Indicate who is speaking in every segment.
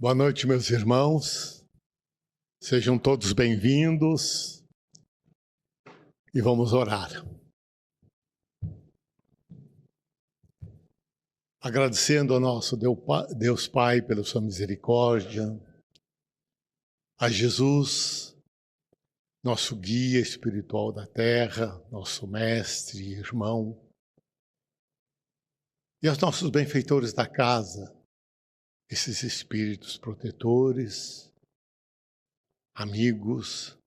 Speaker 1: Boa noite, meus irmãos. Sejam todos bem-vindos e vamos orar. Agradecendo ao nosso Deus Pai pela sua misericórdia, a Jesus, nosso guia espiritual da terra, nosso mestre e irmão, e aos nossos benfeitores da casa, esses espíritos protetores, amigos.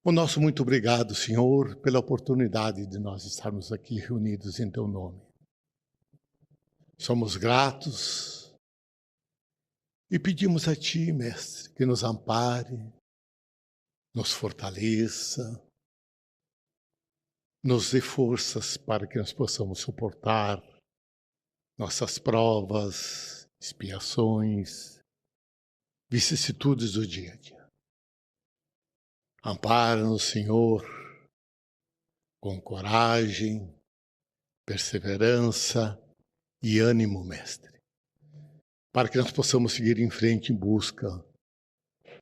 Speaker 1: O nosso muito obrigado, Senhor, pela oportunidade de nós estarmos aqui reunidos em Teu nome. Somos gratos e pedimos a Ti, Mestre, que nos ampare, nos fortaleça, nos dê forças para que nós possamos suportar nossas provas, expiações, vicissitudes do dia a dia. Ampara-nos, Senhor, com coragem, perseverança e ânimo, Mestre, para que nós possamos seguir em frente em busca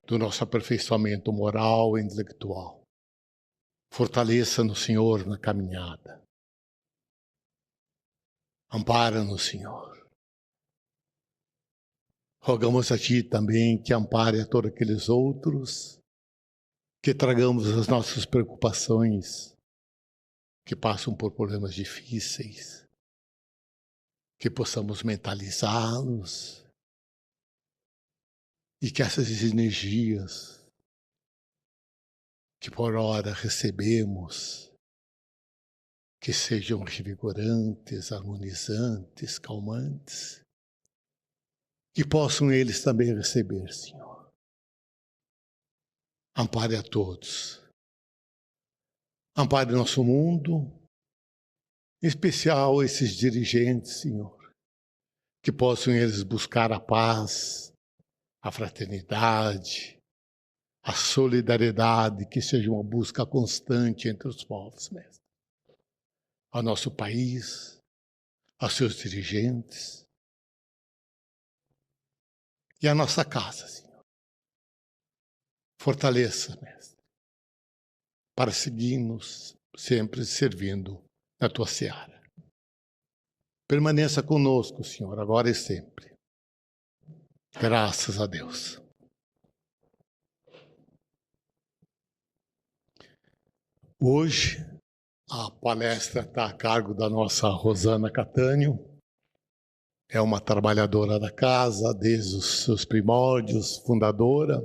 Speaker 1: do nosso aperfeiçoamento moral e intelectual. Fortaleça-nos, Senhor, na caminhada. Ampara-nos, Senhor. Rogamos a Ti também que ampare a todos aqueles outros, que tragamos as nossas preocupações, que passam por problemas difíceis, que possamos mentalizá-los e que essas energias que por hora recebemos, que sejam revigorantes, harmonizantes, calmantes, que possam eles também receber, Senhor. Ampare a todos. Ampare nosso mundo, em especial esses dirigentes, Senhor, que possam eles buscar a paz, a fraternidade, a solidariedade, que seja uma busca constante entre os povos, Mestre. Ao nosso país, aos seus dirigentes e à nossa casa, Senhor. Fortaleça, Mestre, para seguirmos sempre servindo na Tua seara. Permaneça conosco, Senhor, agora e sempre. Graças a Deus. Hoje, a palestra está a cargo da nossa Rosana Catânio. É uma trabalhadora da casa desde os seus primórdios, fundadora.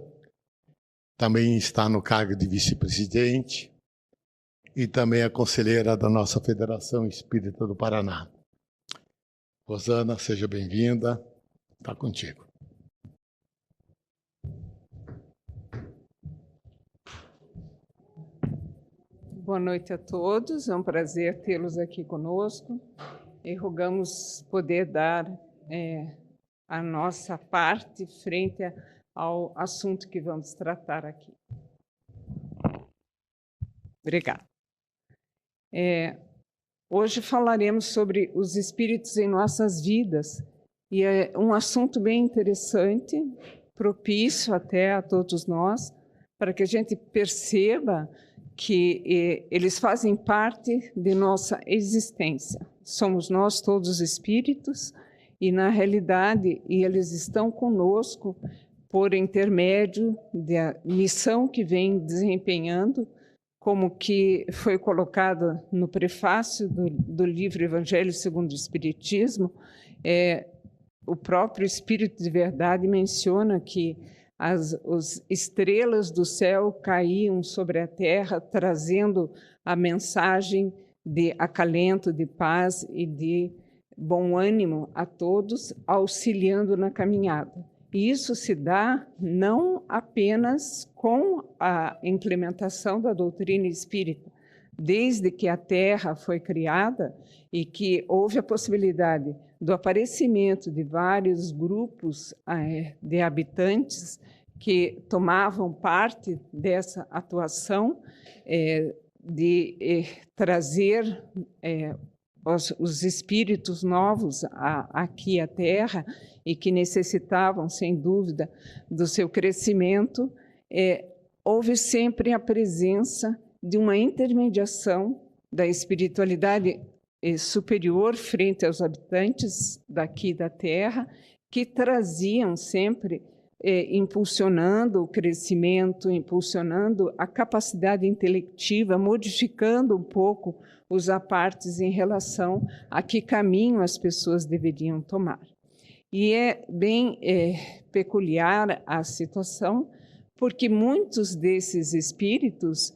Speaker 1: Também está no cargo de vice-presidente e também é conselheira da nossa Federação Espírita do Paraná. Rosana, seja bem-vinda. Está contigo.
Speaker 2: Boa noite a todos, é um prazer tê-los aqui conosco e rogamos poder dar a nossa parte frente ao assunto que vamos tratar aqui. Obrigada. Hoje falaremos sobre os espíritos em nossas vidas e é um assunto bem interessante, propício até a todos nós, para que a gente perceba que eles fazem parte de nossa existência. Somos nós todos espíritos e, na realidade, eles estão conosco por intermédio da missão que vem desempenhando, como que foi colocado no prefácio do livro Evangelho segundo o Espiritismo. O próprio Espírito de Verdade menciona que as estrelas do céu caíam sobre a terra, trazendo a mensagem de acalento, de paz e de bom ânimo a todos, auxiliando na caminhada. E isso se dá não apenas com a implementação da doutrina espírita. Desde que a Terra foi criada e que houve a possibilidade do aparecimento de vários grupos de habitantes que tomavam parte dessa atuação de trazer os espíritos novos aqui à Terra e que necessitavam, sem dúvida, do seu crescimento, houve sempre a presença de uma intermediação da espiritualidade superior frente aos habitantes daqui da Terra, que traziam sempre, impulsionando o crescimento, impulsionando a capacidade intelectiva, modificando um pouco os apartes em relação a que caminho as pessoas deveriam tomar. E é bem peculiar a situação, porque muitos desses espíritos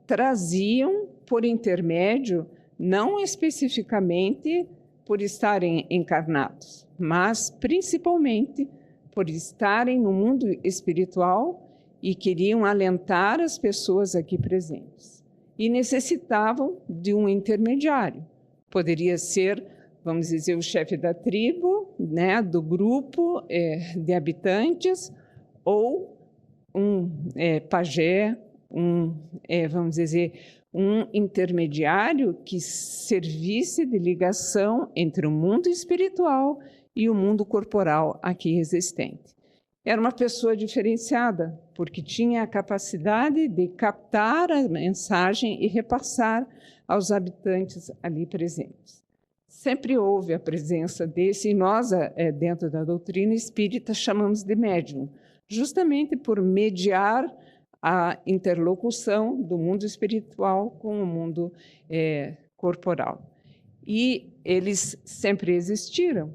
Speaker 2: traziam por intermédio, não especificamente por estarem encarnados, mas principalmente por estarem no mundo espiritual e queriam alentar as pessoas aqui presentes. E necessitavam de um intermediário. Poderia ser, vamos dizer, o chefe da tribo, né, do grupo de habitantes, ou um pajé, vamos dizer, um intermediário que servisse de ligação entre o mundo espiritual e o mundo corporal aqui existente. Era uma pessoa diferenciada, porque tinha a capacidade de captar a mensagem e repassar aos habitantes ali presentes. Sempre houve a presença desse, e nós, dentro da doutrina espírita, chamamos de médium, justamente por mediar a interlocução do mundo espiritual com o mundo corporal. E eles sempre existiram.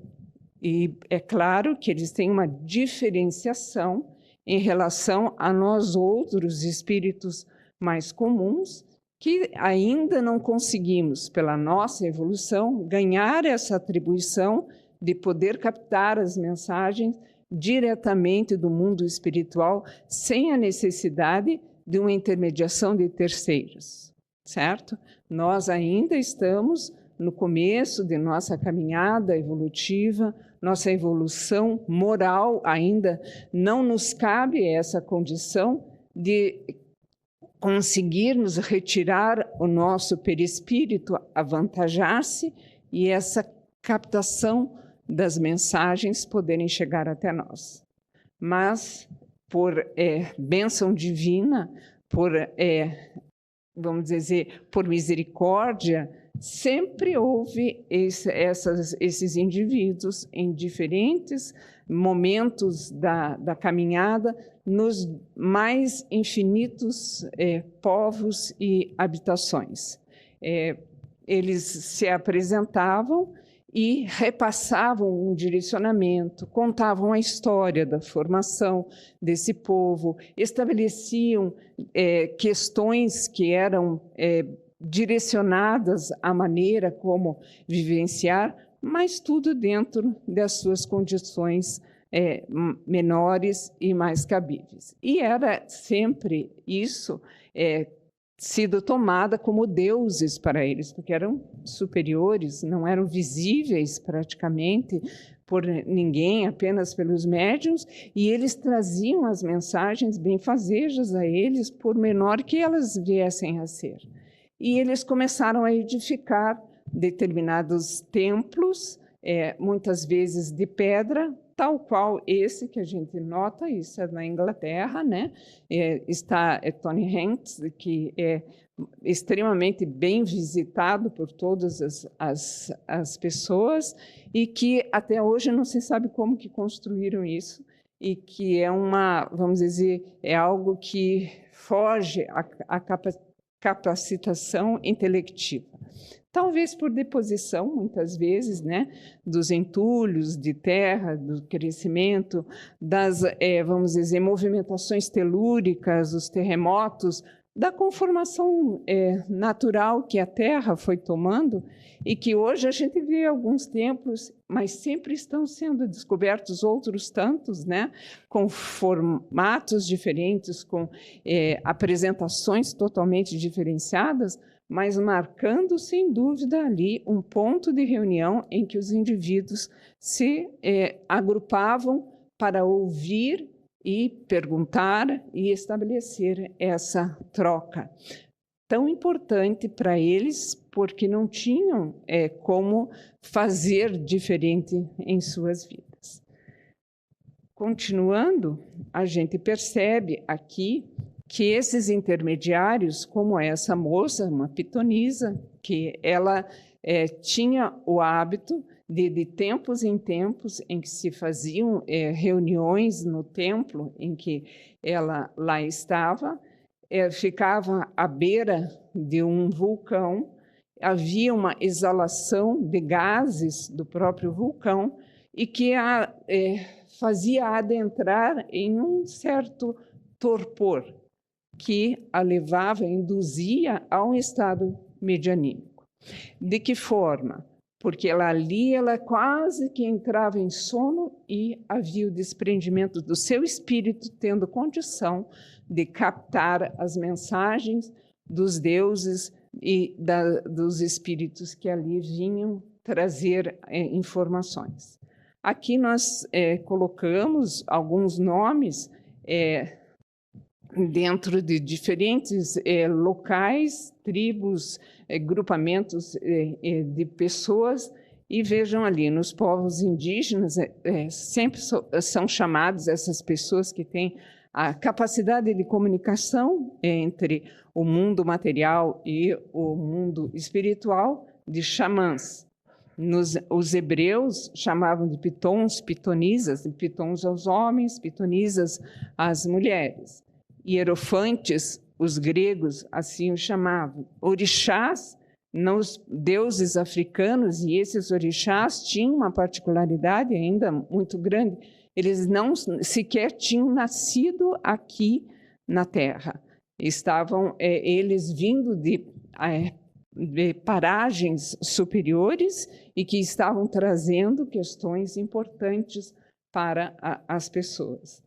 Speaker 2: E é claro que eles têm uma diferenciação em relação a nós outros espíritos mais comuns, que ainda não conseguimos, pela nossa evolução, ganhar essa atribuição de poder captar as mensagens diretamente do mundo espiritual, sem a necessidade de uma intermediação de terceiros, certo? Nós ainda estamos no começo de nossa caminhada evolutiva, nossa evolução moral ainda não nos cabe essa condição de conseguirmos retirar o nosso perispírito, avantajar-se e essa captação das mensagens poderem chegar até nós. Mas, por bênção divina, por, vamos dizer, por misericórdia, sempre houve esses indivíduos em diferentes momentos da caminhada, nos mais infinitos povos e habitações. Eles se apresentavam e repassavam um direcionamento, contavam a história da formação desse povo, estabeleciam questões que eram direcionadas à maneira como vivenciar, mas tudo dentro das suas condições menores e mais cabíveis. E era sempre isso sido tomada como deuses para eles, porque eram superiores, não eram visíveis praticamente por ninguém, apenas pelos médiuns, e eles traziam as mensagens benfazejas a eles, por menor que elas viessem a ser. E eles começaram a edificar determinados templos, muitas vezes de pedra, tal qual esse que a gente nota, isso é na Inglaterra, né? Está Stonehenge, que é extremamente bem visitado por todas as pessoas e que até hoje não se sabe como que construíram isso e que é vamos dizer, é algo que foge à capacitação intelectiva. Talvez por deposição, muitas vezes, né, dos entulhos de terra, do crescimento, das, vamos dizer, movimentações telúricas, os terremotos, da conformação natural que a Terra foi tomando e que hoje a gente vê alguns templos, mas sempre estão sendo descobertos outros tantos, né, com formatos diferentes, com apresentações totalmente diferenciadas, mas marcando, sem dúvida, ali um ponto de reunião em que os indivíduos se agrupavam para ouvir e perguntar e estabelecer essa troca. tão importante para eles, porque não tinham como fazer diferente em suas vidas. Continuando, a gente percebe aqui que esses intermediários, como essa moça, uma pitonisa, que ela tinha o hábito de tempos em tempos em que se faziam reuniões no templo em que ela lá estava, ficava à beira de um vulcão, havia uma exalação de gases do próprio vulcão e que fazia adentrar em um certo torpor que a levava, induzia a um estado medianímico. De que forma? Porque ela quase que entrava em sono e havia o desprendimento do seu espírito, tendo condição de captar as mensagens dos deuses e dos espíritos que ali vinham trazer informações. Aqui nós colocamos alguns nomes dentro de diferentes locais, tribos, grupamentos de pessoas, e vejam ali, nos povos indígenas, sempre são chamados essas pessoas que têm a capacidade de comunicação entre o mundo material e o mundo espiritual de xamãs. Os hebreus chamavam de pitons, pitonisas, de pitons aos homens, pitonisas às mulheres. Hierofantes, os gregos assim o chamavam. Orixás, nos deuses africanos, e esses orixás tinham uma particularidade ainda muito grande, eles não sequer tinham nascido aqui na Terra. Estavam eles vindo de paragens superiores e que estavam trazendo questões importantes para as pessoas.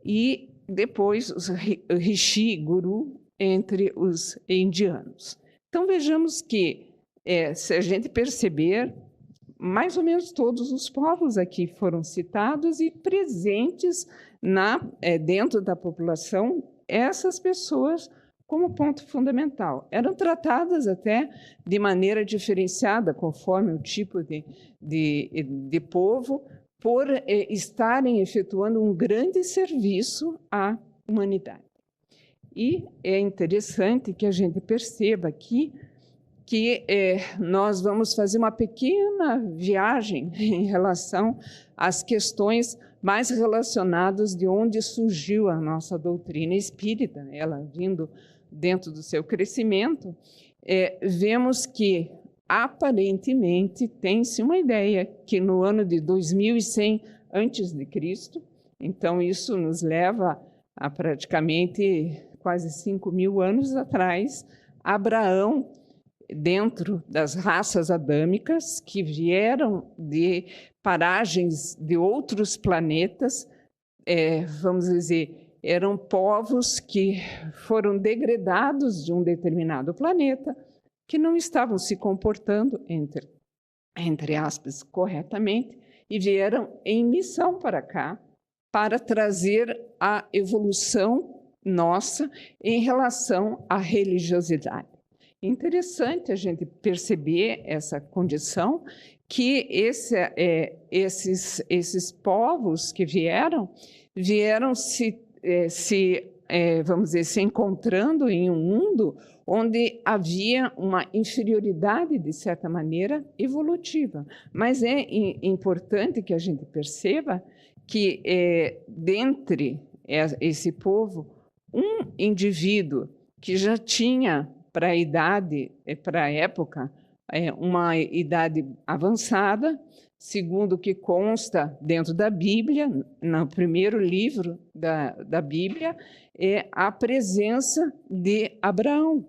Speaker 2: E depois os rishi, guru, entre os indianos. Então vejamos que, se a gente perceber, mais ou menos todos os povos aqui foram citados e presentes dentro da população, essas pessoas como ponto fundamental. Eram tratadas até de maneira diferenciada, conforme o tipo de povo, por estarem efetuando um grande serviço à humanidade. E é interessante que a gente perceba aqui que nós vamos fazer uma pequena viagem em relação às questões mais relacionadas de onde surgiu a nossa doutrina espírita, ela vindo dentro do seu crescimento. Vemos que, aparentemente, tem-se uma ideia que no ano de 2100 a.C., então isso nos leva a praticamente quase 5.000 anos atrás, Abraão, dentro das raças adâmicas que vieram de paragens de outros planetas, vamos dizer, eram povos que foram degradados de um determinado planeta, que não estavam se comportando, entre aspas, corretamente, e vieram em missão para cá, para trazer a evolução nossa em relação à religiosidade. Interessante a gente perceber essa condição, que esses povos que vieram vamos dizer, se encontrando em um mundo onde havia uma inferioridade, de certa maneira, evolutiva. Mas é importante que a gente perceba que, dentre esse povo, um indivíduo que já tinha, para a idade, para a época, uma idade avançada, segundo o que consta dentro da Bíblia, no primeiro livro da Bíblia, é a presença de Abraão.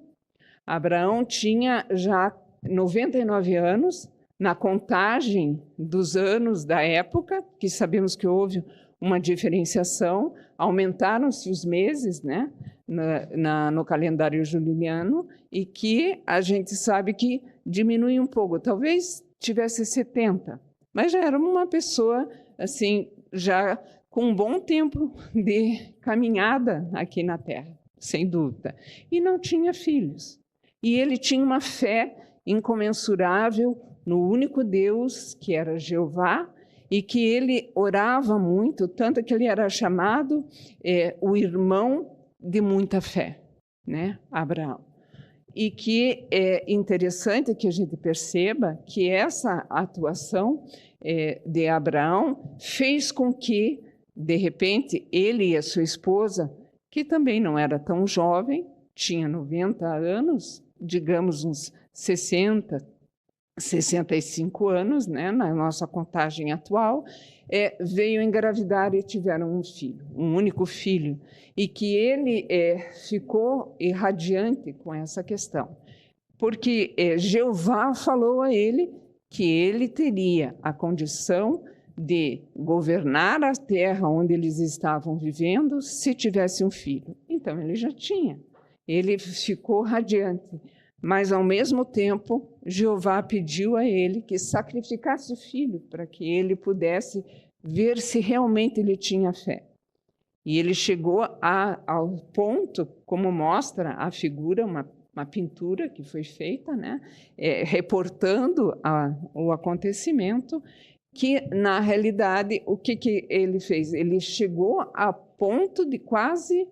Speaker 2: Abraão tinha já 99 anos, na contagem dos anos da época, que sabemos que houve uma diferenciação, aumentaram-se os meses, né, no calendário juliano, e que a gente sabe que diminui um pouco, talvez tivesse 70, mas já era uma pessoa, assim, já com um bom tempo de caminhada aqui na Terra, sem dúvida, e não tinha filhos. E ele tinha uma fé incomensurável no único Deus, que era Jeová, e que ele orava muito, tanto que ele era chamado o irmão de muita fé, né? Abraão. E que é interessante que a gente perceba que essa atuação de Abraão fez com que, de repente, ele e a sua esposa, que também não era tão jovem, tinha 90 anos, digamos uns 60, 65 anos, né, na nossa contagem atual, veio engravidar e tiveram um filho, um único filho, e que ele ficou irradiante com essa questão, porque Jeová falou a ele que ele teria a condição de governar a terra onde eles estavam vivendo se tivesse um filho. Então, ele já tinha. Ele ficou radiante. Mas, ao mesmo tempo, Jeová pediu a ele que sacrificasse o filho para que ele pudesse ver se realmente ele tinha fé. E ele chegou ao ponto, como mostra a figura, uma pintura que foi feita, né, reportando o acontecimento, que, na realidade, o que ele fez? Ele chegou a ponto de quase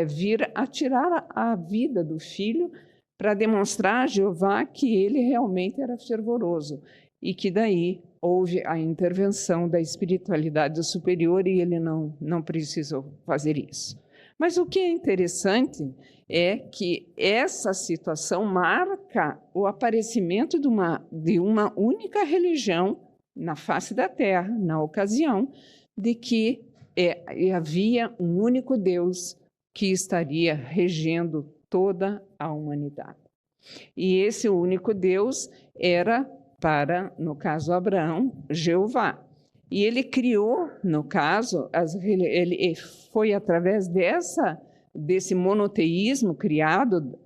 Speaker 2: vir a tirar a vida do filho, para demonstrar a Jeová que ele realmente era fervoroso e que daí houve a intervenção da espiritualidade superior e ele não precisou fazer isso. Mas o que é interessante é que essa situação marca o aparecimento de uma única religião na face da Terra, na ocasião de que havia um único Deus que estaria regendo toda a humanidade. E esse único Deus era, no caso Abraão, Jeová. E ele criou, no caso, ele foi através desse monoteísmo criado,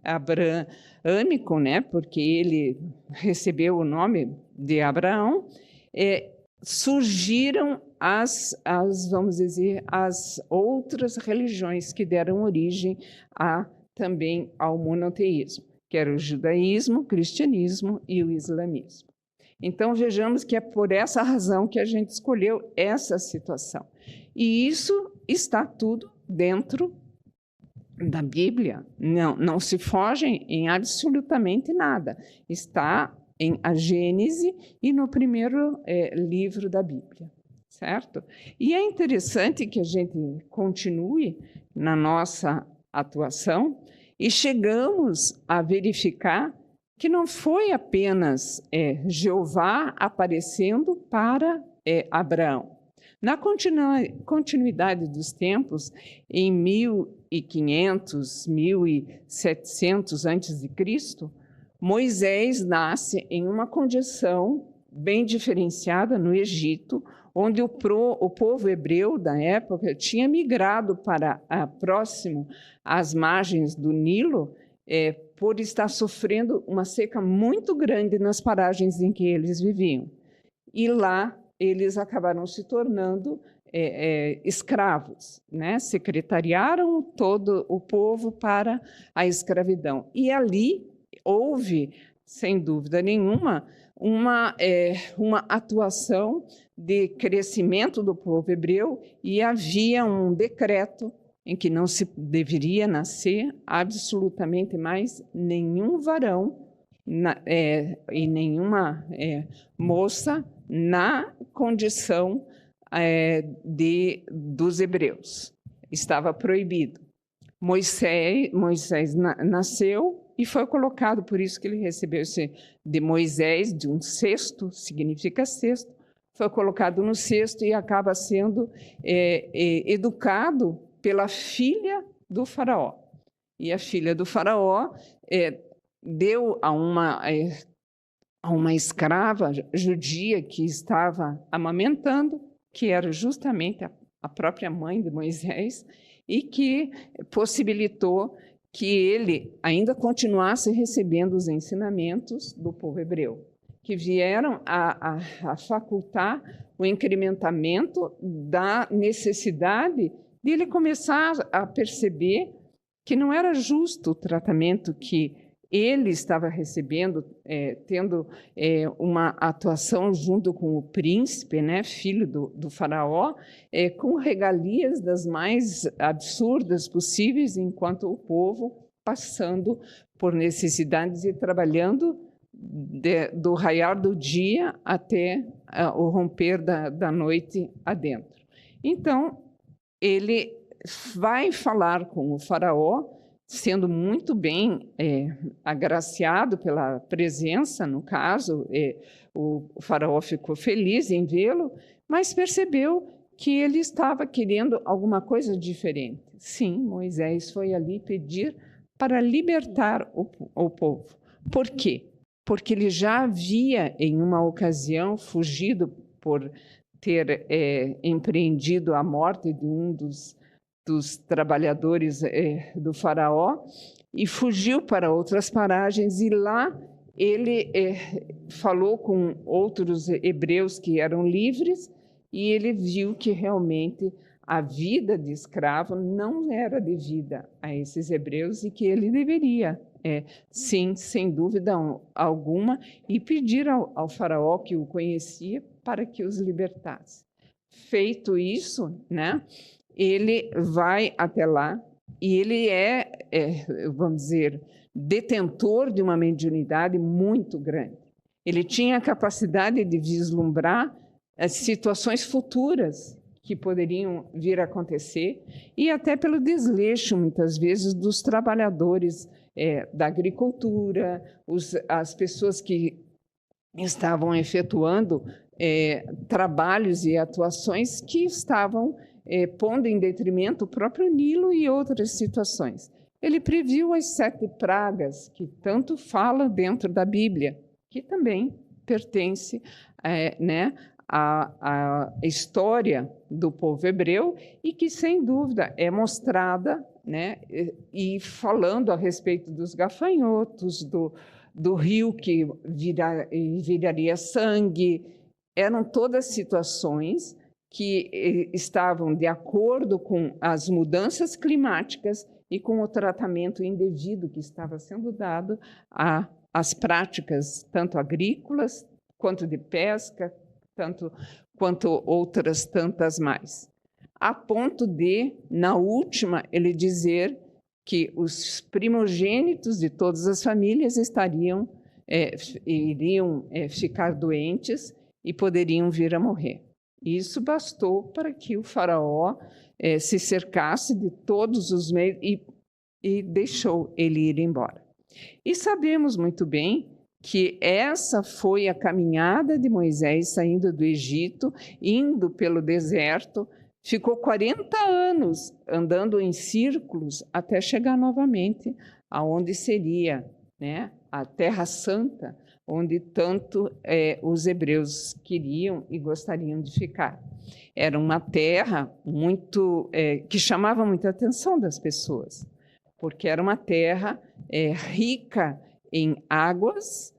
Speaker 2: abraâmico, né, porque ele recebeu o nome de Abraão, surgiram vamos dizer, as outras religiões que deram origem também ao monoteísmo, que era o judaísmo, o cristianismo e o islamismo. Então, vejamos que é por essa razão que a gente escolheu essa situação. E isso está tudo dentro da Bíblia, não se foge em absolutamente nada. Está em a Gênese e no primeiro livro da Bíblia. Certo? E é interessante que a gente continue na nossa atuação e chegamos a verificar que não foi apenas Jeová aparecendo para Abraão. Na continuidade dos tempos, em 1500, 1700 a.C., Moisés nasce em uma condição bem diferenciada no Egito, onde o povo hebreu da época tinha migrado para próximo às margens do Nilo, por estar sofrendo uma seca muito grande nas paragens em que eles viviam. E lá eles acabaram se tornando escravos, né? Secretariaram todo o povo para a escravidão. E ali houve, sem dúvida nenhuma, uma atuação de crescimento do povo hebreu, e havia um decreto em que não se deveria nascer absolutamente mais nenhum varão e nenhuma moça na condição dos hebreus. Estava proibido. Moisés nasceu e foi colocado, por isso que ele recebeu esse de Moisés, de um cesto, significa cesto, foi colocado no cesto e acaba sendo educado pela filha do faraó. E a filha do faraó deu a uma escrava judia que estava amamentando, que era justamente a própria mãe de Moisés, e que possibilitou que ele ainda continuasse recebendo os ensinamentos do povo hebreu, que vieram a facultar o incrementamento da necessidade de ele começar a perceber que não era justo o tratamento que ele estava recebendo, tendo uma atuação junto com o príncipe, né, filho do faraó, com regalias das mais absurdas possíveis, enquanto o povo passando por necessidades e trabalhando do raiar do dia até o romper da noite adentro. Então, ele vai falar com o faraó, sendo muito bem agraciado pela presença, no caso, o faraó ficou feliz em vê-lo, mas percebeu que ele estava querendo alguma coisa diferente. Sim, Moisés foi ali pedir para libertar o povo. Por quê? Porque ele já havia, em uma ocasião, fugido por ter empreendido a morte de um dos trabalhadores do faraó, e fugiu para outras paragens, e lá ele falou com outros hebreus que eram livres, e ele viu que realmente a vida de escravo não era devida a esses hebreus, e que ele deveria, sim, sem dúvida alguma, e pedir ao faraó, que o conhecia, para que os libertasse. Feito isso, né, ele vai até lá, e ele vamos dizer, detentor de uma mediunidade muito grande. Ele tinha a capacidade de vislumbrar as situações futuras que poderiam vir a acontecer, e até pelo desleixo, muitas vezes, dos trabalhadores da agricultura, as pessoas que estavam efetuando trabalhos e atuações que estavam pondo em detrimento o próprio Nilo e outras situações. Ele previu as 7 pragas, que tanto fala dentro da Bíblia, que também pertence né, à história do povo hebreu, e que, sem dúvida, é mostrada, né, e falando a respeito dos gafanhotos, do rio que viraria sangue. Eram todas situações que estavam de acordo com as mudanças climáticas e com o tratamento indevido que estava sendo dado às práticas, tanto agrícolas, quanto de pesca, quanto outras tantas mais. A ponto de, na última, ele dizer que os primogênitos de todas as famílias iriam ficar doentes e poderiam vir a morrer. Isso bastou para que o faraó se cercasse de todos os meios e deixou ele ir embora. E sabemos muito bem que essa foi a caminhada de Moisés saindo do Egito, indo pelo deserto, ficou 40 anos andando em círculos até chegar novamente aonde seria, né, a Terra Santa, onde tanto os hebreus queriam e gostariam de ficar. Era uma terra muito que chamava muita atenção das pessoas, porque era uma terra rica em águas,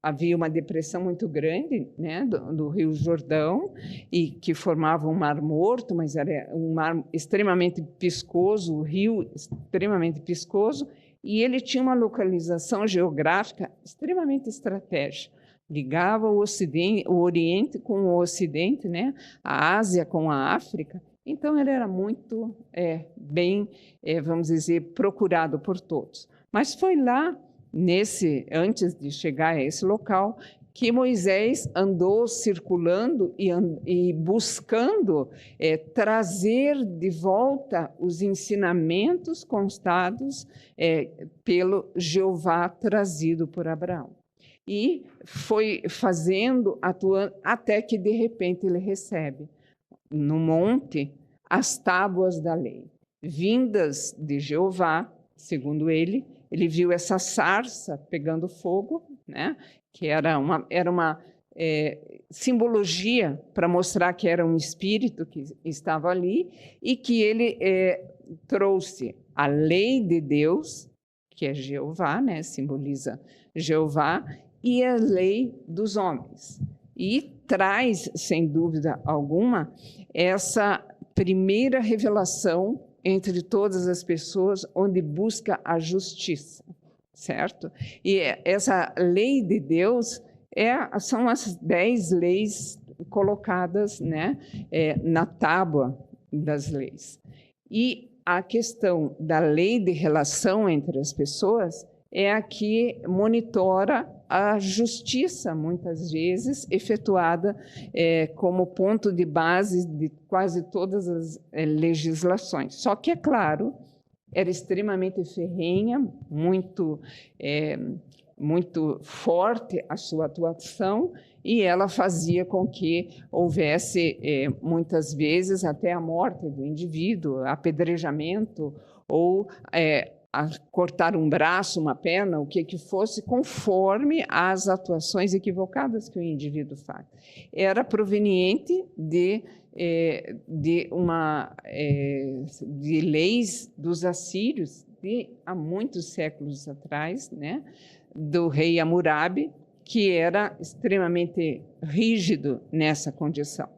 Speaker 2: havia uma depressão muito grande, né, do Rio Jordão, e que formava um mar morto, mas era um mar extremamente viscoso, o rio extremamente viscoso, e ele tinha uma localização geográfica extremamente estratégica. Ligava o Oriente com o Ocidente, né? A Ásia com a África. Então, ele era muito bem, vamos dizer, procurado por todos. Mas foi lá, antes de chegar a esse local, que Moisés andou circulando e buscando trazer de volta os ensinamentos constados pelo Jeová trazido por Abraão. E foi atuando, até que, de repente, ele recebe, no monte, as tábuas da lei, vindas de Jeová, segundo ele viu essa sarça pegando fogo, né? Que era uma simbologia para mostrar que era um espírito que estava ali, e que ele trouxe a lei de Deus, que é Jeová, né? Simboliza Jeová, e a lei dos homens. E traz, sem dúvida alguma, essa primeira revelação entre todas as pessoas, onde busca a justiça, certo? E essa lei de Deus são as 10 leis colocadas, né, na tábua das leis. E a questão da lei de relação entre as pessoas é a que monitora a justiça, muitas vezes, efetuada como ponto de base de quase todas as legislações. Só que, é claro, era extremamente ferrenha, muito forte a sua atuação, e ela fazia com que houvesse, muitas vezes, até a morte do indivíduo, apedrejamento, ou cortar um braço, uma perna, o que fosse, conforme as atuações equivocadas que o indivíduo faz. Era proveniente de leis dos assírios, há muitos séculos atrás, né, do rei Hammurabi, que era extremamente rígido nessa condição.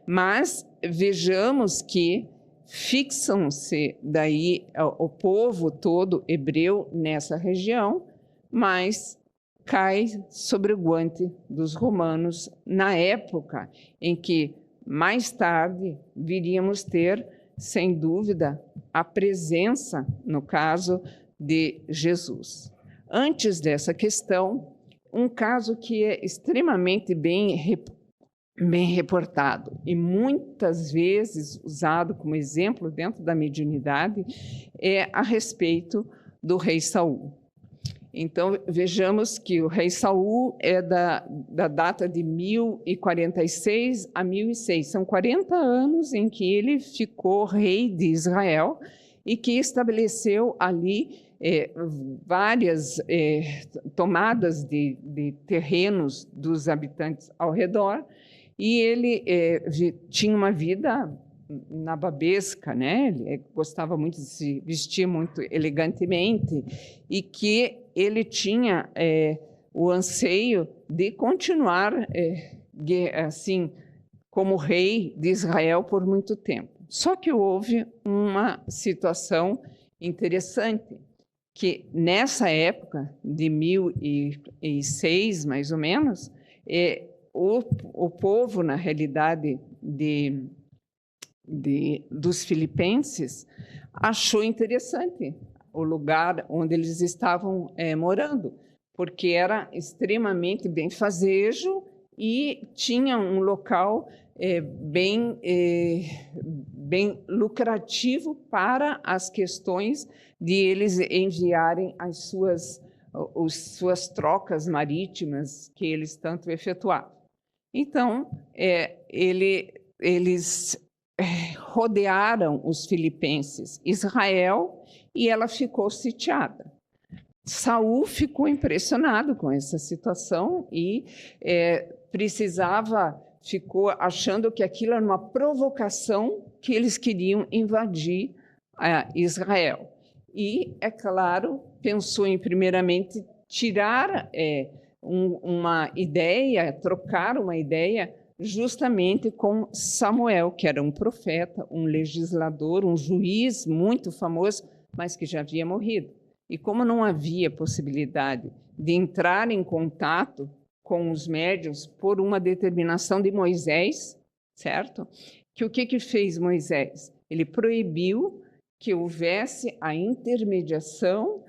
Speaker 2: Mas vejamos que fixam-se daí o povo todo hebreu nessa região, mas cai sobre o guante dos romanos na época em que, mais tarde, viríamos ter, sem dúvida, a presença, no caso, de Jesus. Antes dessa questão, um caso que é extremamente bem reportado e muitas vezes usado como exemplo dentro da mediunidade é a respeito do rei Saul. Então, vejamos que o rei Saul é da data de 1046 a 1006. São 40 anos em que ele ficou rei de Israel e que estabeleceu ali várias tomadas de terrenos dos habitantes ao redor, e ele tinha uma vida nababesca, né? Ele gostava muito de se vestir muito elegantemente, e que ele tinha o anseio de continuar assim como rei de Israel por muito tempo. Só que houve uma situação interessante, que nessa época, de 1006, mais ou menos, o povo, na realidade, dos filipenses, achou interessante o lugar onde eles estavam morando, porque era extremamente benfazejo e tinha um local bem lucrativo para as questões de eles enviarem as suas trocas marítimas que eles tanto efetuavam. Então, eles rodearam os filipenses, Israel, e ela ficou sitiada. Saul ficou impressionado com essa situação e ficou achando que aquilo era uma provocação, que eles queriam invadir Israel. E, é claro, pensou em, primeiramente, tirar uma ideia, trocar uma ideia, justamente com Samuel, que era um profeta, um legislador, um juiz muito famoso, mas que já havia morrido. E como não havia possibilidade de entrar em contato com os médiuns por uma determinação de Moisés, certo? O que fez Moisés? Ele proibiu que houvesse a intermediação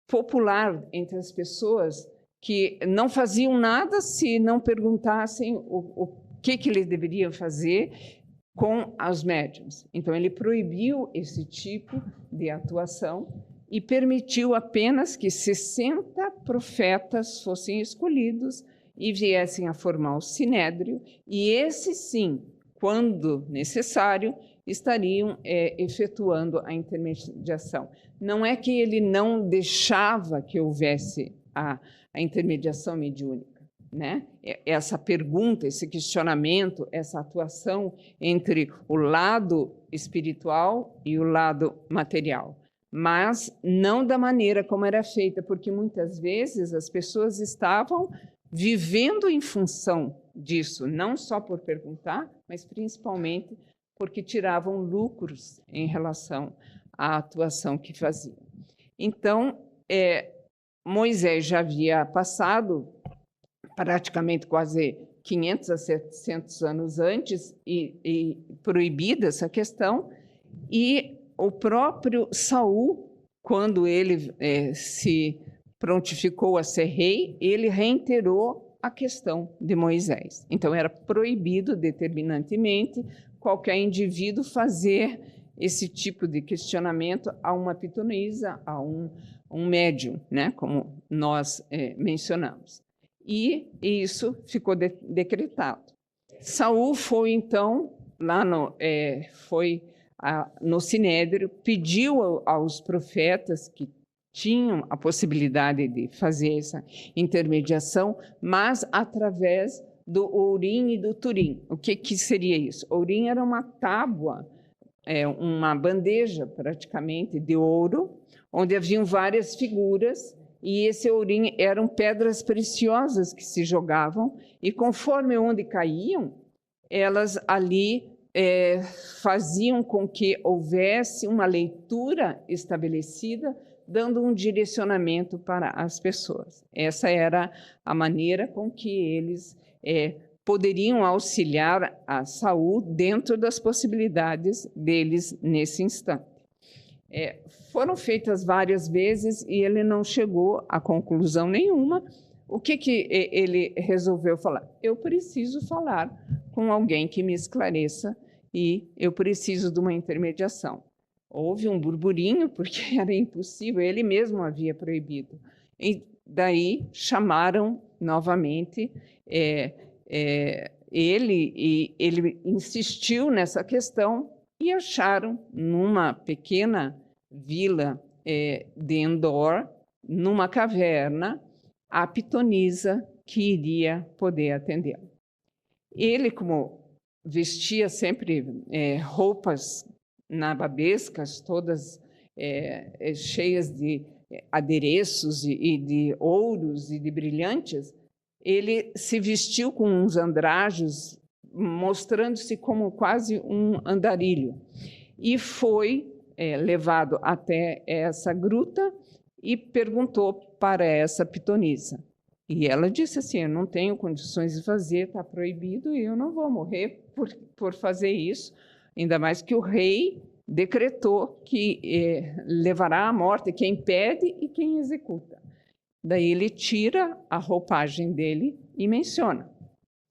Speaker 2: popular entre as pessoas que não faziam nada se não perguntassem o que eles deveriam fazer com os médiuns. Então, ele proibiu esse tipo de atuação e permitiu apenas que 60 profetas fossem escolhidos e viessem a formar o Sinédrio, e esses, sim, quando necessário, estariam efetuando a intermediação. Não é que ele não deixava que houvesse a intermediação mediúnica, né? Essa pergunta, esse questionamento, essa atuação entre o lado espiritual e o lado material, mas não da maneira como era feita, porque muitas vezes as pessoas estavam vivendo em função disso, não só por perguntar, mas principalmente porque tiravam lucros em relação à atuação que faziam. Então, Moisés já havia passado praticamente quase 500 a 700 anos antes e proibida essa questão, e o próprio Saul, quando ele se prontificou a ser rei, ele reiterou a questão de Moisés. Então, era proibido determinantemente qualquer indivíduo fazer esse tipo de questionamento a uma pitonisa, a um médium, né, como nós mencionamos. E isso ficou decretado. Saul foi, então, lá no Sinédrio, pediu aos profetas que tinham a possibilidade de fazer essa intermediação, mas através do Urim e do Turim. O que seria isso? O Urim era uma tábua, uma bandeja, praticamente, de ouro, onde haviam várias figuras, e esse Urim eram pedras preciosas que se jogavam, e conforme onde caíam, elas ali faziam com que houvesse uma leitura estabelecida, dando um direcionamento para as pessoas. Essa era a maneira com que eles poderiam auxiliar a Saul dentro das possibilidades deles nesse instante. Foram feitas várias vezes e ele não chegou a conclusão nenhuma. O que ele resolveu falar? Eu preciso falar com alguém que me esclareça e eu preciso de uma intermediação. Houve um burburinho, porque era impossível, ele mesmo havia proibido. E daí chamaram novamente ele, e ele insistiu nessa questão, e acharam numa pequena vila de Endor, numa caverna, a pitonisa que iria poder atendê-lo. Ele, como vestia sempre roupas nababescas, todas cheias de adereços e de ouros e de brilhantes, ele se vestiu com uns andrajos, mostrando-se como quase um andarilho, e foi levado até essa gruta e perguntou para essa pitonisa. E ela disse assim: eu não tenho condições de fazer, está proibido, e eu não vou morrer por fazer isso, ainda mais que o rei decretou que levará à morte quem pede e quem executa. Daí ele tira a roupagem dele e menciona: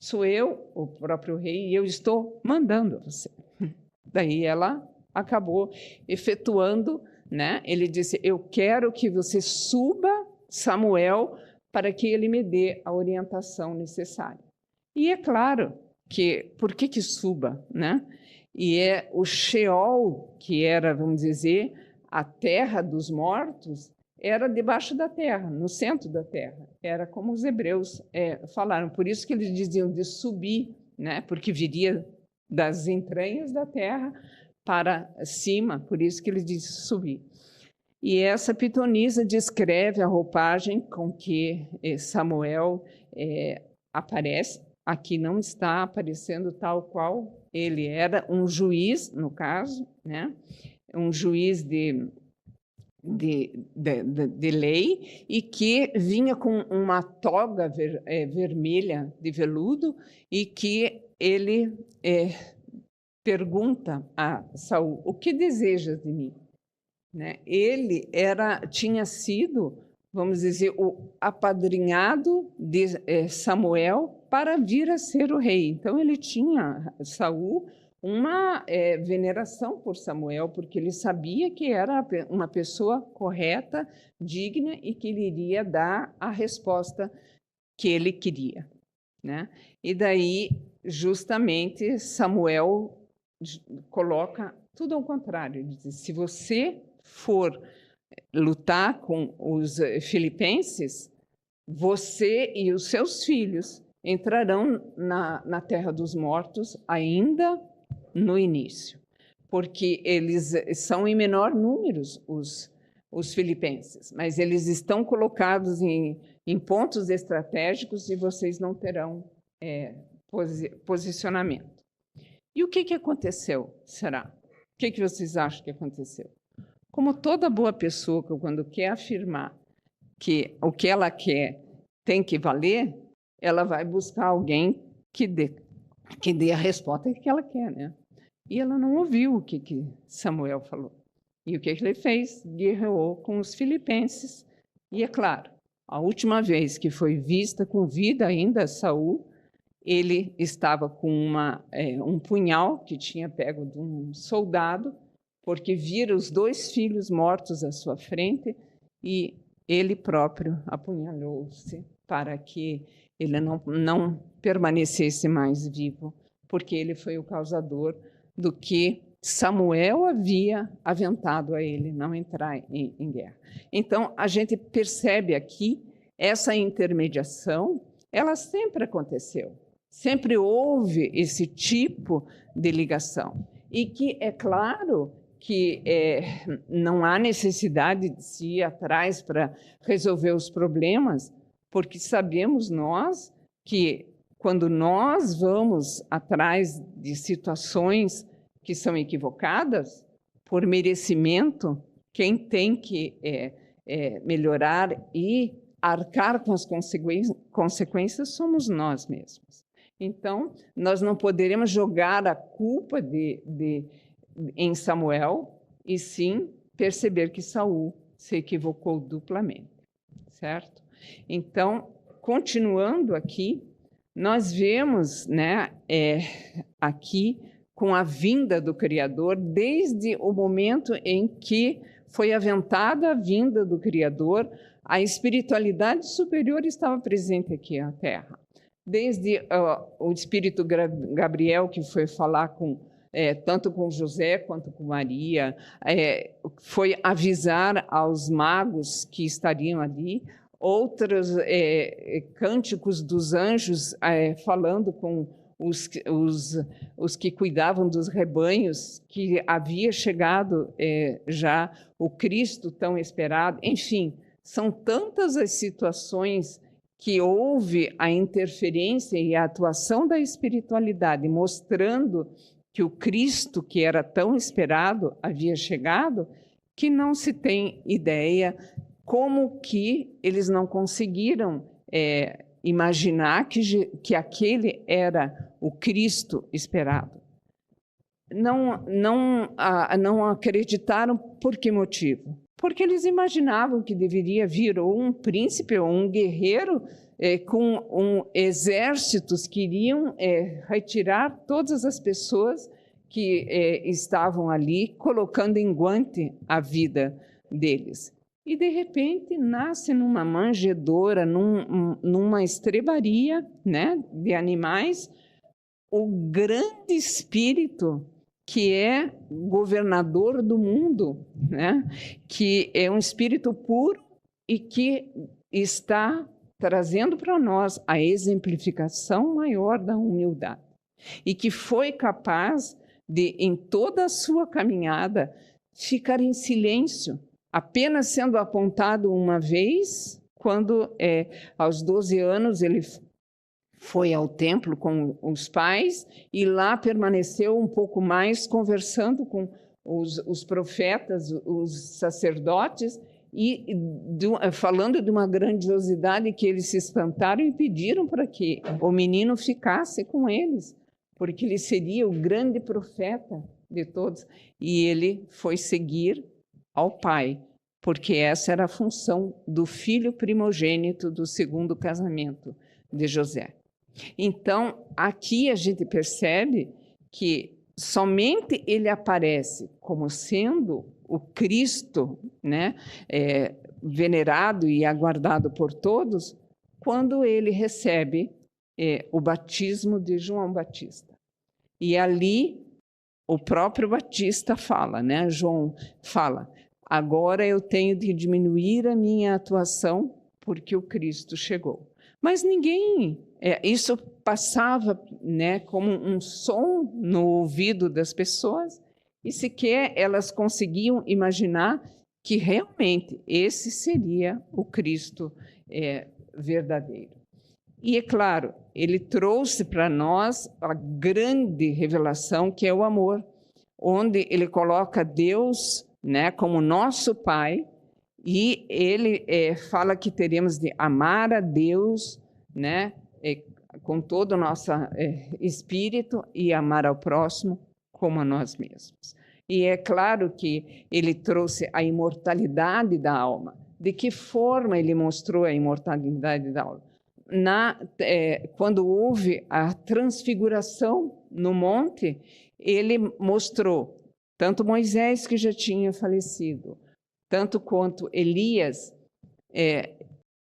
Speaker 2: sou eu, o próprio rei, e eu estou mandando você. Daí ela acabou efetuando, né? Ele disse: eu quero que você suba Samuel para que ele me dê a orientação necessária. E é claro que, por que suba, né? E o Sheol, que era, vamos dizer, a terra dos mortos, era debaixo da terra, no centro da terra. Era como os hebreus falaram. Por isso que eles diziam de subir, né? Porque viria das entranhas da terra para cima, por isso que eles dizem subir. E essa pitonisa descreve a roupagem com que Samuel aparece. Aqui não está aparecendo tal qual ele era, um juiz, no caso, né? Um juiz de lei, e que vinha com uma toga vermelha de veludo, e que ele pergunta a Saul: o que desejas de mim? Né? Ele tinha sido, vamos dizer, o apadrinhado de Samuel para vir a ser o rei. Então, ele tinha, Saul, uma veneração por Samuel, porque ele sabia que era uma pessoa correta, digna, e que ele iria dar a resposta que ele queria. Né? E daí, justamente, Samuel coloca tudo ao contrário. Ele diz: se você for lutar com os filipenses, você e os seus filhos entrarão na terra dos mortos ainda no início, porque eles são em menor número, os filipenses, mas eles estão colocados em pontos estratégicos e vocês não terão posicionamento. E o que aconteceu, será? O que vocês acham que aconteceu? Como toda boa pessoa, quando quer afirmar que o que ela quer tem que valer, ela vai buscar alguém que dê a resposta que ela quer, né? E ela não ouviu o que Samuel falou. E o que ele fez? Guerreou com os filipenses. E, é claro, a última vez que foi vista com vida ainda Saul, ele estava com um punhal que tinha pego de um soldado, porque vira os 2 filhos mortos à sua frente, e ele próprio apunhalou-se para que ele não permanecesse mais vivo, porque ele foi o causador do que Samuel havia aventado a ele, não entrar em guerra. Então, a gente percebe aqui essa intermediação, ela sempre aconteceu, sempre houve esse tipo de ligação. E que, é claro, que não há necessidade de se ir atrás para resolver os problemas, porque sabemos nós que, quando nós vamos atrás de situações que são equivocadas, por merecimento, quem tem que melhorar e arcar com as consequências somos nós mesmos. Então, nós não poderemos jogar a culpa em Samuel, e sim perceber que Saul se equivocou duplamente, certo? Então, continuando aqui, nós vemos, né, aqui com a vinda do Criador, desde o momento em que foi aventada a vinda do Criador, a espiritualidade superior estava presente aqui na Terra. Desde o Espírito Gabriel, que foi falar tanto com José quanto com Maria, foi avisar aos magos que estariam ali, outros cânticos dos anjos falando com os que cuidavam dos rebanhos, que havia chegado já o Cristo tão esperado. Enfim, são tantas as situações que houve a interferência e a atuação da espiritualidade, mostrando que o Cristo, que era tão esperado, havia chegado, que não se tem ideia como que eles não conseguiram imaginar que aquele era o Cristo esperado. Não acreditaram por que motivo? Porque eles imaginavam que deveria vir ou um príncipe ou um guerreiro com exércitos que iriam retirar todas as pessoas que estavam ali, colocando em guante a vida deles. E, de repente, nasce numa manjedoura, numa estrebaria, né, de animais, o grande espírito que é governador do mundo, né, que é um espírito puro e que está trazendo para nós a exemplificação maior da humildade. E que foi capaz de, em toda a sua caminhada, ficar em silêncio, apenas sendo apontado uma vez, quando, aos 12 anos, ele foi ao templo com os pais e lá permaneceu um pouco mais conversando com os profetas, os sacerdotes, e falando de uma grandiosidade que eles se espantaram e pediram para que o menino ficasse com eles, porque ele seria o grande profeta de todos. E ele foi seguir ao pai, porque essa era a função do filho primogênito do segundo casamento de José. Então, aqui a gente percebe que somente ele aparece como sendo o Cristo, né, venerado e aguardado por todos, quando ele recebe o batismo de João Batista. E ali o próprio Batista fala, né? João fala: agora eu tenho de diminuir a minha atuação porque o Cristo chegou. Mas ninguém, isso passava, né, como um som no ouvido das pessoas, e sequer elas conseguiam imaginar que realmente esse seria o Cristo verdadeiro. E, é claro, ele trouxe para nós a grande revelação que é o amor, onde ele coloca Deus, né, como nosso Pai, e ele fala que teremos de amar a Deus, né, com todo o nosso espírito, e amar ao próximo como a nós mesmos. E é claro que ele trouxe a imortalidade da alma. De que forma ele mostrou a imortalidade da alma? Quando houve a transfiguração no monte, ele mostrou tanto Moisés, que já tinha falecido, tanto quanto Elias,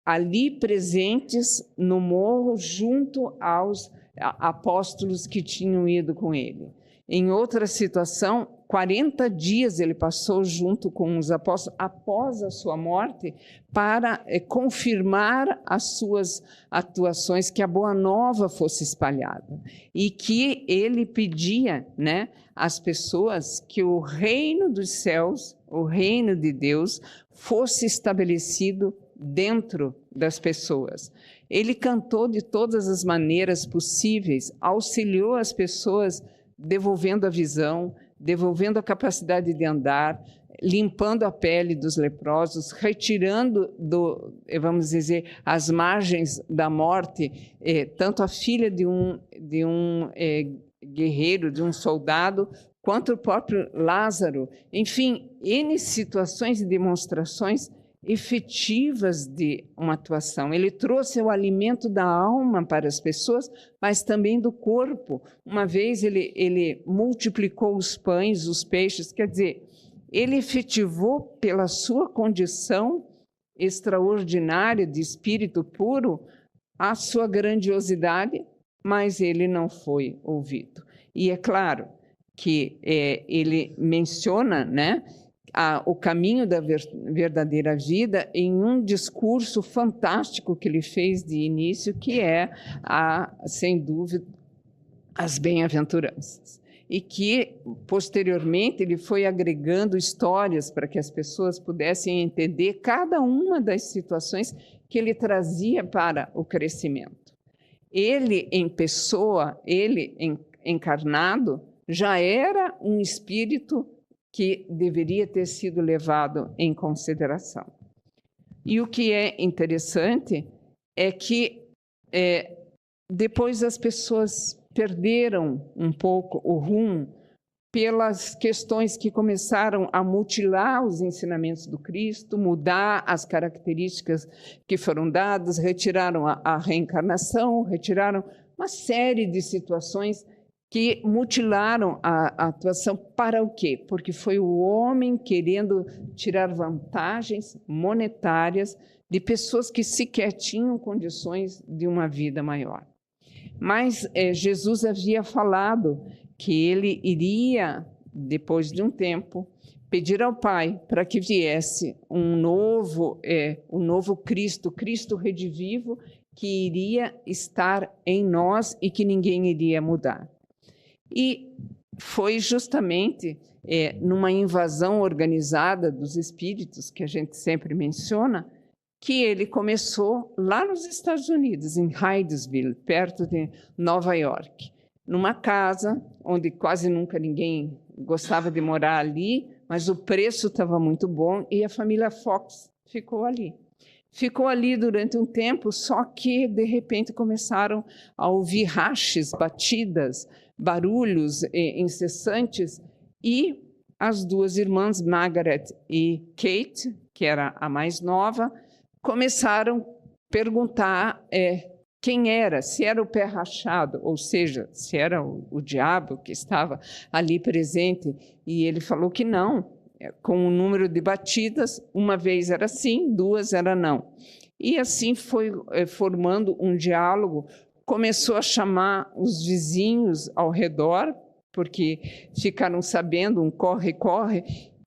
Speaker 2: ali presentes no morro, junto aos apóstolos que tinham ido com ele. Em outra situação, 40 dias ele passou junto com os apóstolos após a sua morte para confirmar as suas atuações, que a boa nova fosse espalhada. E que ele pedia, né, às pessoas que o reino dos céus, o reino de Deus, fosse estabelecido dentro das pessoas. Ele cantou de todas as maneiras possíveis, auxiliou as pessoas devolvendo a visão, devolvendo a capacidade de andar, limpando a pele dos leprosos, retirando vamos dizer, as margens da morte, tanto a filha de um guerreiro, de um soldado, quanto o próprio Lázaro. Enfim, N situações e demonstrações efetivas de uma atuação. Ele trouxe o alimento da alma para as pessoas, mas também do corpo. Uma vez ele multiplicou os pães, os peixes, quer dizer, ele efetivou pela sua condição extraordinária de espírito puro a sua grandiosidade, mas ele não foi ouvido. E é claro que ele menciona, né, o caminho da verdadeira vida em um discurso fantástico que ele fez de início, que é, sem dúvida, as bem-aventuranças. E que, posteriormente, ele foi agregando histórias para que as pessoas pudessem entender cada uma das situações que ele trazia para o crescimento. Ele, em pessoa, ele, encarnado, já era um espírito que deveria ter sido levado em consideração. E o que é interessante é que depois as pessoas perderam um pouco o rumo pelas questões que começaram a mutilar os ensinamentos do Cristo, mudar as características que foram dadas, retiraram a reencarnação, retiraram uma série de situações que mutilaram a atuação. Para o quê? Porque foi o homem querendo tirar vantagens monetárias de pessoas que sequer tinham condições de uma vida maior. Mas Jesus havia falado que ele iria, depois de um tempo, pedir ao Pai para que viesse um novo Cristo, Cristo redivivo, que iria estar em nós e que ninguém iria mudar. E foi justamente numa invasão organizada dos espíritos, que a gente sempre menciona, que ele começou lá nos Estados Unidos, em Hydesville, perto de Nova York, numa casa onde quase nunca ninguém gostava de morar ali, mas o preço estava muito bom e a família Fox ficou ali. Ficou ali durante um tempo, só que, de repente, começaram a ouvir rachas, batidas, barulhos incessantes, e as duas irmãs, Margaret e Kate, que era a mais nova, começaram a perguntar quem era, se era o pé rachado, ou seja, se era o diabo que estava ali presente, e ele falou que não. Com o número de batidas, uma vez era sim, duas era não. E assim foi formando um diálogo, começou a chamar os vizinhos ao redor, porque ficaram sabendo, um corre-corre,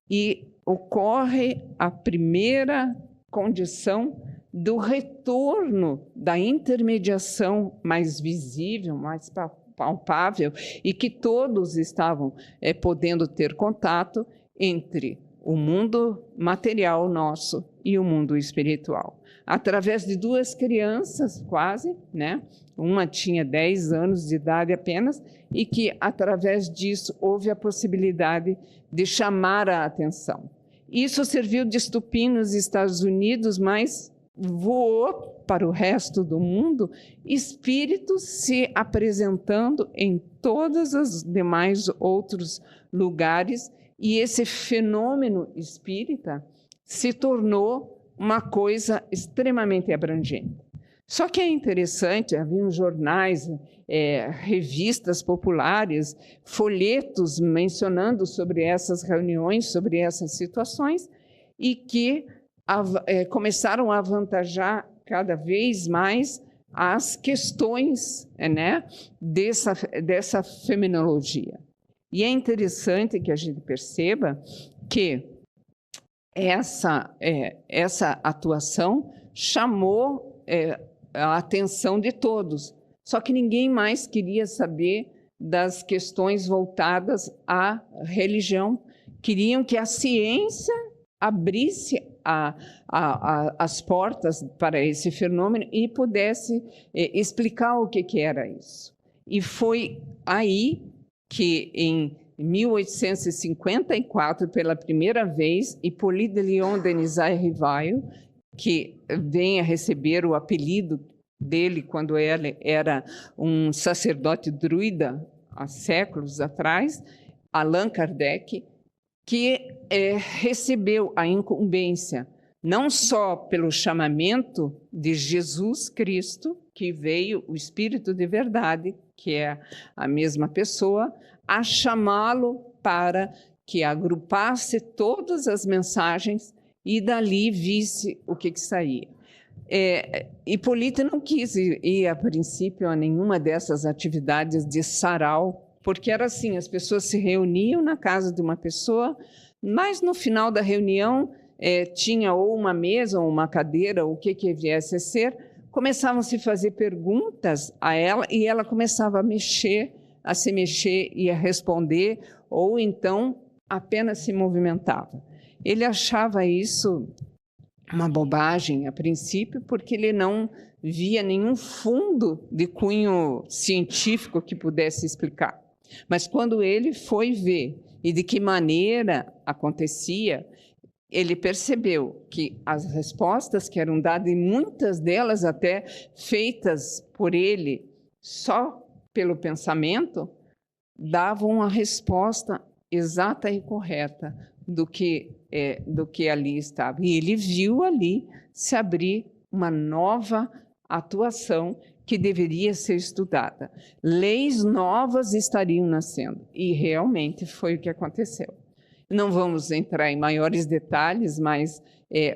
Speaker 2: e ocorre a primeira condição do retorno da intermediação mais visível, mais palpável, e que todos estavam podendo ter contato, entre o mundo material nosso e o mundo espiritual. Através de duas crianças, quase, né? Uma tinha 10 anos de idade apenas, e que, através disso, houve a possibilidade de chamar a atenção. Isso serviu de estupim nos Estados Unidos, mas voou para o resto do mundo, espíritos se apresentando em todos os demais outros lugares, e esse fenômeno espírita se tornou uma coisa extremamente abrangente. Só que é interessante, havia jornais, revistas populares, folhetos mencionando sobre essas reuniões, sobre essas situações, e que começaram a avantajar cada vez mais as questões, né, dessa fenomenologia. E é interessante que a gente perceba que essa atuação chamou a atenção de todos, só que ninguém mais queria saber das questões voltadas à religião. Queriam que a ciência abrisse as portas para esse fenômeno e pudesse explicar o que era isso. E foi aí que, em 1854, pela primeira vez, Hippolyte de Lyon Denisard Rivail, que vem a receber o apelido dele quando ele era um sacerdote druida, há séculos atrás, Allan Kardec, que recebeu a incumbência, não só pelo chamamento de Jesus Cristo, que veio o Espírito de Verdade, que é a mesma pessoa, a chamá-lo para que agrupasse todas as mensagens e dali visse o que saía. Hippolyte não quis ir, a princípio, a nenhuma dessas atividades de sarau, porque era assim, as pessoas se reuniam na casa de uma pessoa, mas no final da reunião tinha ou uma mesa ou uma cadeira, ou o que viesse a ser, começavam a se fazer perguntas a ela e ela começava a se mexer e a responder, ou então apenas se movimentava. Ele achava isso uma bobagem a princípio, porque ele não via nenhum fundo de cunho científico que pudesse explicar. Mas quando ele foi ver e de que maneira acontecia, ele percebeu que as respostas que eram dadas, e muitas delas até feitas por ele só pelo pensamento, davam a resposta exata e correta do que ali estava. E ele viu ali se abrir uma nova atuação que deveria ser estudada. Leis novas estariam nascendo, e realmente foi o que aconteceu. Não vamos entrar em maiores detalhes, mas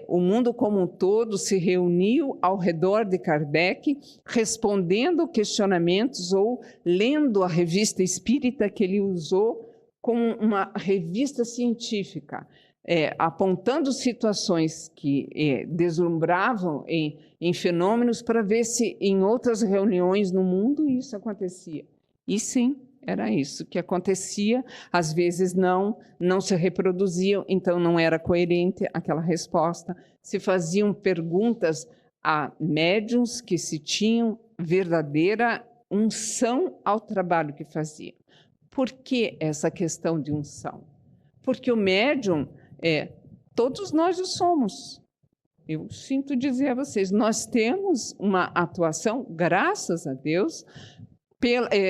Speaker 2: o mundo como um todo se reuniu ao redor de Kardec, respondendo questionamentos ou lendo a revista espírita que ele usou como uma revista científica, apontando situações que deslumbravam em fenômenos para ver se em outras reuniões no mundo isso acontecia. E sim, era isso que acontecia, às vezes não se reproduziam, então não era coerente aquela resposta. Se faziam perguntas a médiuns que se tinham verdadeira unção ao trabalho que faziam. Por que essa questão de unção? Porque o médium, todos nós o somos. Eu sinto dizer a vocês, nós temos uma atuação, graças a Deus,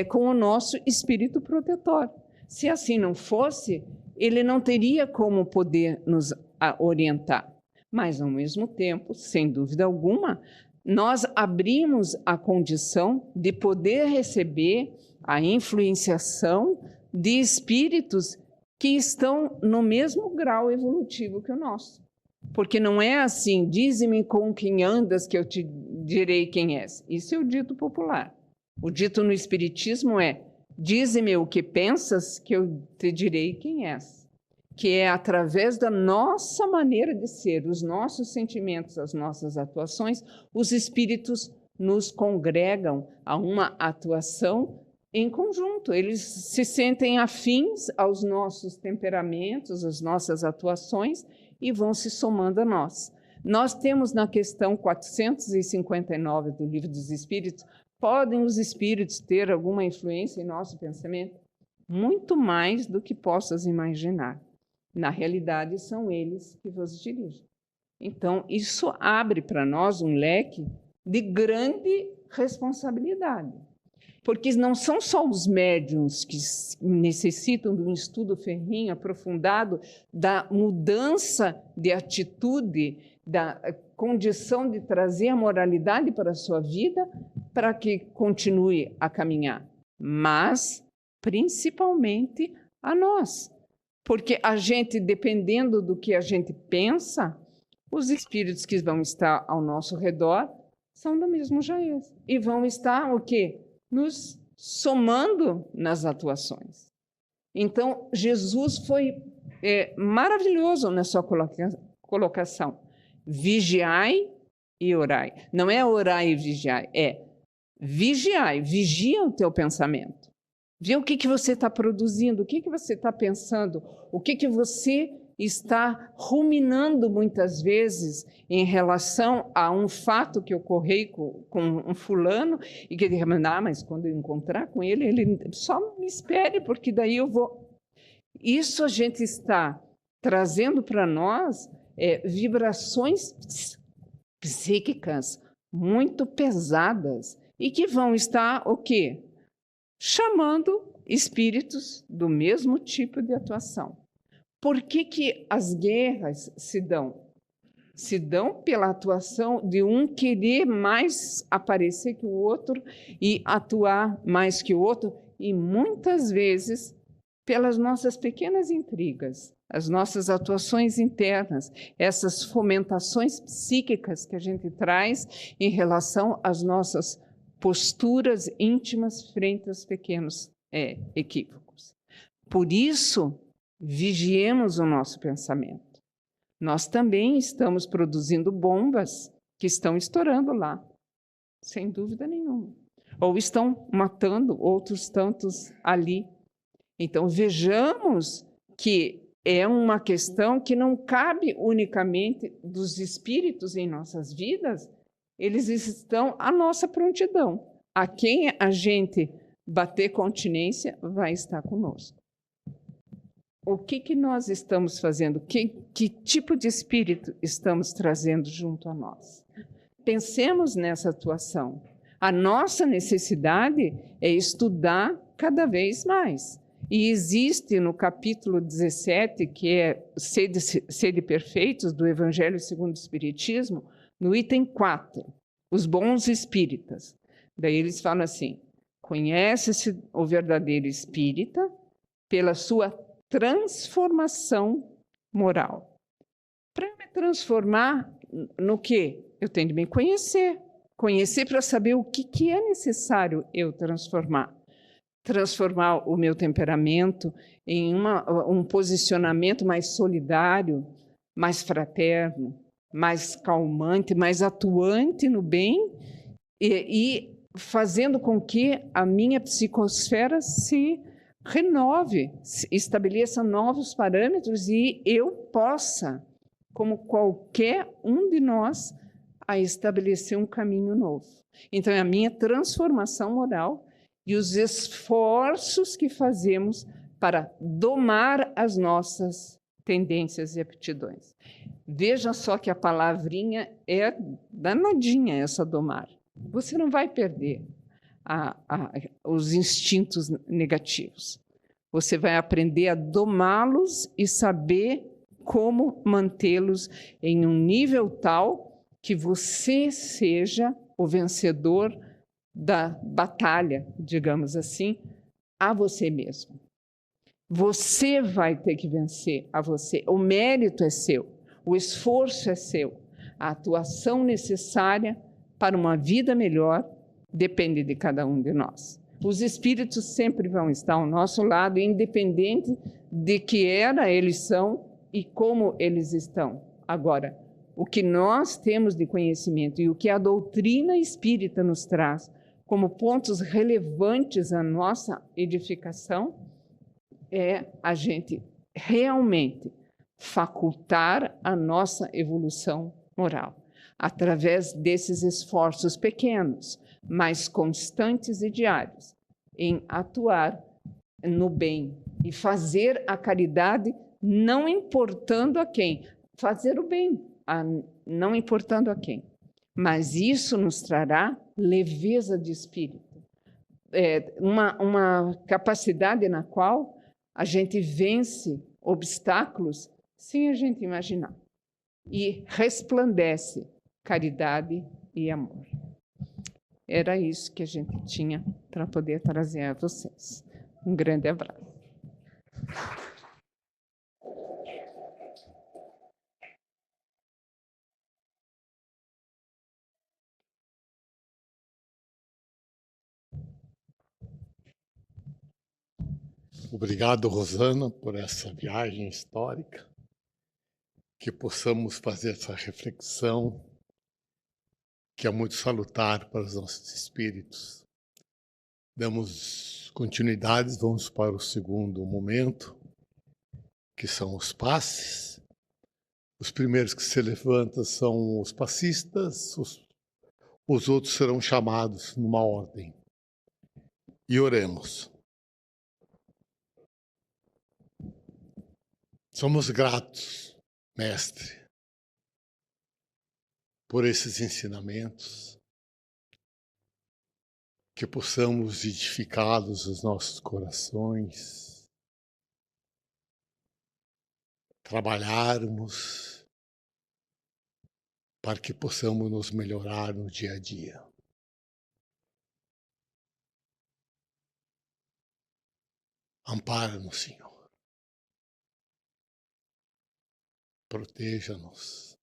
Speaker 2: com o nosso espírito protetor. Se assim não fosse, ele não teria como poder nos orientar. Mas, ao mesmo tempo, sem dúvida alguma, nós abrimos a condição de poder receber a influenciação de espíritos que estão no mesmo grau evolutivo que o nosso. Porque não é assim, dize-me com quem andas que eu te direi quem és. Isso é o dito popular. O dito no Espiritismo é, dize-me o que pensas que eu te direi quem és. Que é através da nossa maneira de ser, os nossos sentimentos, as nossas atuações, os espíritos nos congregam a uma atuação em conjunto. Eles se sentem afins aos nossos temperamentos, às nossas atuações, e vão se somando a nós. Nós temos na questão 459 do Livro dos Espíritos, podem os espíritos ter alguma influência em nosso pensamento? Muito mais do que possas imaginar. Na realidade, são eles que vos dirigem. Então, isso abre para nós um leque de grande responsabilidade. Porque não são só os médiuns que necessitam de um estudo ferrenho, aprofundado, da mudança de atitude, da condição de trazer a moralidade para a sua vida, para que continue a caminhar, mas principalmente a nós. Porque a gente, dependendo do que a gente pensa, os espíritos que vão estar ao nosso redor são do mesmo jaez. E vão estar o quê? Nos somando nas atuações. Então, Jesus foi maravilhoso na sua colocação. Vigiai e orai. Não é orai e vigiai, é vigiai, vigia o teu pensamento. Vê o que você está produzindo, o que você está pensando, o que você está ruminando muitas vezes em relação a um fato que ocorreu com um fulano e que ele diz, mas quando eu encontrar com ele só me espere, porque daí eu vou... Isso a gente está trazendo para nós vibrações psíquicas muito pesadas e que vão estar o quê? Chamando espíritos do mesmo tipo de atuação. Por que as guerras se dão? Se dão pela atuação de um querer mais aparecer que o outro e atuar mais que o outro, e muitas vezes pelas nossas pequenas intrigas, as nossas atuações internas, essas fomentações psíquicas que a gente traz em relação às nossas posturas íntimas frente aos pequenos equívocos. Por isso, vigiemos o nosso pensamento. Nós também estamos produzindo bombas que estão estourando lá, sem dúvida nenhuma. Ou estão matando outros tantos ali. Então, vejamos que é uma questão que não cabe unicamente dos espíritos em nossas vidas, eles estão à nossa prontidão. A quem a gente bater continência vai estar conosco. O que nós estamos fazendo? Que tipo de espírito estamos trazendo junto a nós? Pensemos nessa atuação. A nossa necessidade é estudar cada vez mais. E existe no capítulo 17, que é Sede Perfeitos, do Evangelho segundo o Espiritismo, no item 4, os bons espíritas. Daí eles falam assim, conhece-se o verdadeiro espírita pela sua transformação moral. Para me transformar no quê? Eu tenho de me conhecer. Conhecer para saber o que é necessário eu transformar. Transformar o meu temperamento em um posicionamento mais solidário, mais fraterno, mais calmante, mais atuante no bem e fazendo com que a minha psicosfera se renove, estabeleça novos parâmetros e eu possa, como qualquer um de nós, a estabelecer um caminho novo. Então, é a minha transformação moral e os esforços que fazemos para domar as nossas tendências e aptidões. Veja só que a palavrinha é danadinha, essa domar. Você não vai perder os instintos negativos. Você vai aprender a domá-los e saber como mantê-los em um nível tal que você seja o vencedor da batalha, digamos assim, a você mesmo. Você vai ter que vencer a você. O mérito é seu, o esforço é seu. A atuação necessária para uma vida melhor depende de cada um de nós. Os espíritos sempre vão estar ao nosso lado, independente de que era eles são e como eles estão. Agora, o que nós temos de conhecimento e o que a doutrina espírita nos traz como pontos relevantes à nossa edificação é a gente realmente facultar a nossa evolução moral, através desses esforços pequenos, mas constantes e diários, em atuar no bem e fazer a caridade não importando a quem. Fazer o bem, não importando a quem. Mas isso nos trará leveza de espírito. Uma capacidade na qual a gente vence obstáculos sem a gente imaginar. E resplandece caridade e amor. Era isso que a gente tinha para poder trazer a vocês. Um grande abraço.
Speaker 1: Obrigado, Rosana, por essa viagem histórica, que possamos fazer essa reflexão, que é muito salutar para os nossos espíritos. Damos continuidade, vamos para o segundo momento, que são os passes. Os primeiros que se levantam são os passistas, os outros serão chamados numa ordem. E oremos. Somos gratos, Mestre, por esses ensinamentos, que possamos edificá-los nos nossos corações, trabalharmos para que possamos nos melhorar no dia a dia. Ampara-nos, Senhor. Proteja-nos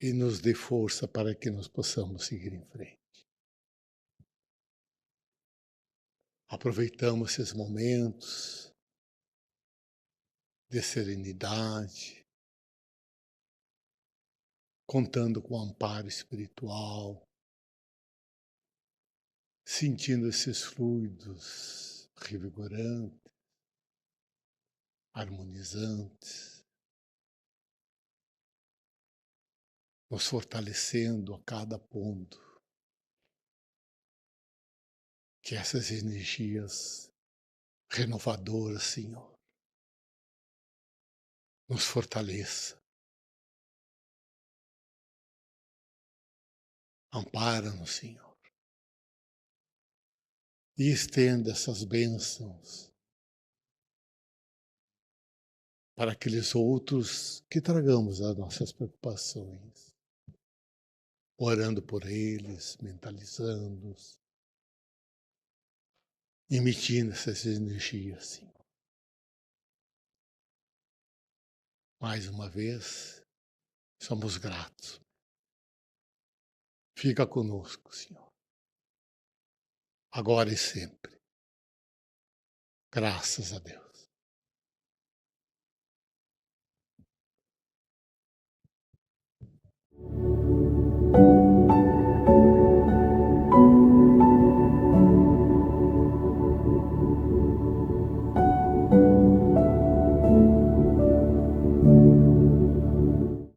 Speaker 1: e nos dê força para que nós possamos seguir em frente. Aproveitamos esses momentos de serenidade, contando com o amparo espiritual, sentindo esses fluidos revigorantes, harmonizantes, nos fortalecendo a cada ponto, que essas energias renovadoras, Senhor, nos fortaleça. Ampara-nos, Senhor, e estenda essas bênçãos para aqueles outros que tragamos as nossas preocupações, orando por eles, mentalizando-os, emitindo essas energias, Senhor. Mais uma vez, somos gratos. Fica conosco, Senhor, agora e sempre. Graças a Deus.